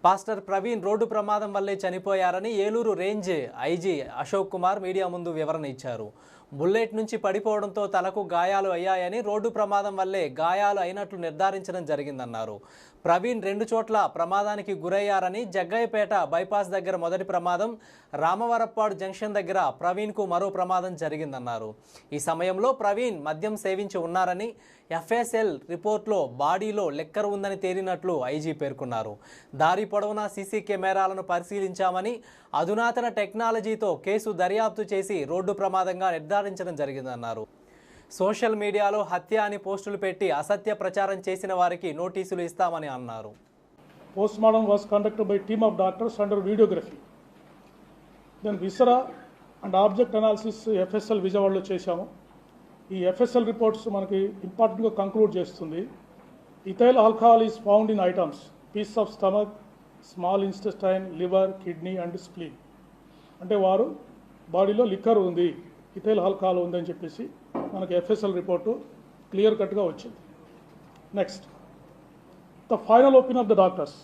Pastor Praveen road ప్రమాదం వల్లే చనిపోయారని Eluru range IG Ashok Kumar media ముందు వివరణ ఇచ్చారు. బుల్లెట్ నుంచి పడిపోవడంతో తలకు గాయాలు అయ్యాయని, రోడ్డు ప్రమాదం వల్లే గాయాలు అయినట్లు నిర్ధారించడం జరిగిందన్నారు. ప్రవీణ్ 2 చోట్ల ప్రమాదానికి గురయ్యారని, జగ్గయ్యపేట బైపాస్ దగ్గర మొదటి ప్రమాదం, రామవరప్పాడు జంక్షన్ దగ్గర ప్రవీణ్కు మరో ప్రమాదం జరిగిందన్నారు. ఈ సమయంలో ప్రవీణ్ మద్యం సేవించి ఉన్నారని, ఎఫ్ఎస్ఎల్ రిపోర్ట్లో బాడీలో లిక్కర్ ఉందని తేలినట్లు ఐజీ పేర్కొన్నారు. దారి పొడవునా సీసీ కెమెరాలను పరిశీలించామని, అధునాతన టెక్నాలజీతో కేసు దర్యాప్తు చేసి రోడ్డు ప్రమాదంగా నిర్ధారించడం జరిగిందన్నారు. సోషల్ మీడియాలో హత్య అని పోస్టులు పెట్టి అసత్య ప్రచారం చేసిన వారికి నోటీసులు ఇస్తామని అన్నారు. Postmortem was conducted by team of doctors under videography. Then viscera and object analysis FSL విజయవాడలో చేశాము. ఈ FSL రిపోర్ట్స్ మనకి ఇంపార్టెంట్గా కంక్లూడ్ చేస్తుంది. Ethyl alcohol is found in items piece of stomach, small intestine, liver, kidney and spleen. అంటే వారు బాడీలో liquor ఉంది, ఇథైల్ ఆల్కహాల్ ఉందని చెప్పేసి మనకి FSL రిపోర్టు క్లియర్ కట్గా వచ్చింది. Next, the final opinion of the doctors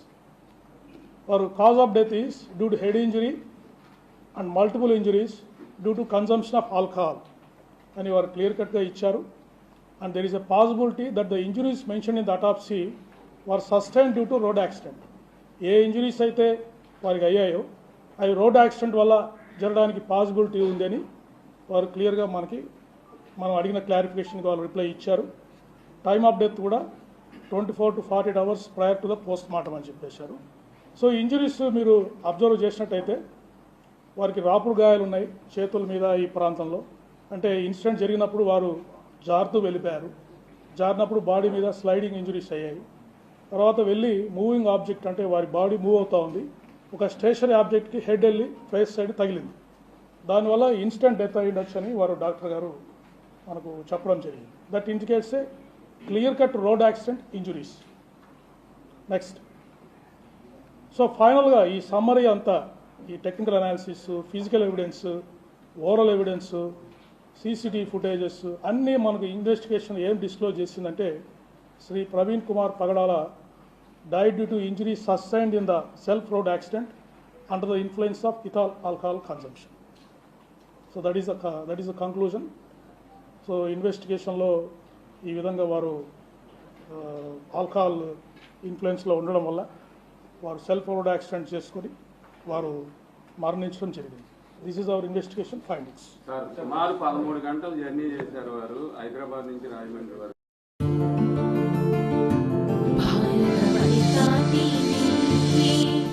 for cause of death is due to head injury and multiple injuries due to consumption of alcohol అని వారు క్లియర్ కట్గా ఇచ్చారు. And there is a possibility that the injuries mention in the autopsy were sustain due to road accident. A injuries అయితే వారికి అయ్యాయో అవి road accident వల్ల జరగడానికి పాసిబిలిటీ ఉందని వారు క్లియర్గా మనం అడిగిన క్లారిఫికేషన్కి వాళ్ళు రిప్లై ఇచ్చారు. టైమ్ ఆఫ్ డెత్ కూడా 24 to 48 hours prior to the post mortem అని చెప్పేశారు. సో ఇంజరీస్ మీరు అబ్జర్వ్ చేసినట్టయితే వారికి రాపుడు గాయాలు ఉన్నాయి చేతుల మీద, ఈ ప్రాంతంలో. అంటే ఇన్సిడెంట్ జరిగినప్పుడు వారు జారుతూ వెళ్ళిపోయారు. జారినప్పుడు బాడీ మీద స్లైడింగ్ ఇంజరీస్ అయ్యాయి. తర్వాత వెళ్ళి మూవింగ్ ఆబ్జెక్ట్, అంటే వారి బాడీ మూవ్ అవుతూ ఉంది, ఒక స్టేషనరీ ఆబ్జెక్ట్కి హెడ్ వెళ్ళి ఫేస్ సైడ్ తగిలింది. దానివల్ల ఇన్స్టెంట్ డెత్ అయ్యిండొచ్చు అని వారు డాక్టర్ గారు మనకు చెప్పడం జరిగింది. That indicates a clear cut road accident injuries. Next, so ఫైనల్గా ఈ సమ్మరీ అంతా, ఈ technical analysis, physical evidence, oral evidence, CCTV footages అన్నీ మనకు ఇన్వెస్టిగేషన్ ఏం డిస్క్లోజ్ చేసిందంటే, Shri Praveen Kumar Pagadala died due to injury sustained in the self road accident under the influence of ethyl alcohol consumption. So that is the conclusion. So ఇన్వెస్టిగేషన్లో ఈ విధంగా వారు alcohol ఇన్ఫ్లుయెన్స్లో ఉండడం వల్ల వారు సెల్ఫ్ రోడ్ యాక్సిడెంట్ చేసుకొని వారు మరణించడం జరిగింది. This is our investigation findings. సుమారు 13 గంటలు జర్నీ చేశారు వారు హైదరాబాద్ నుంచి రాజమండ్రి వరకు.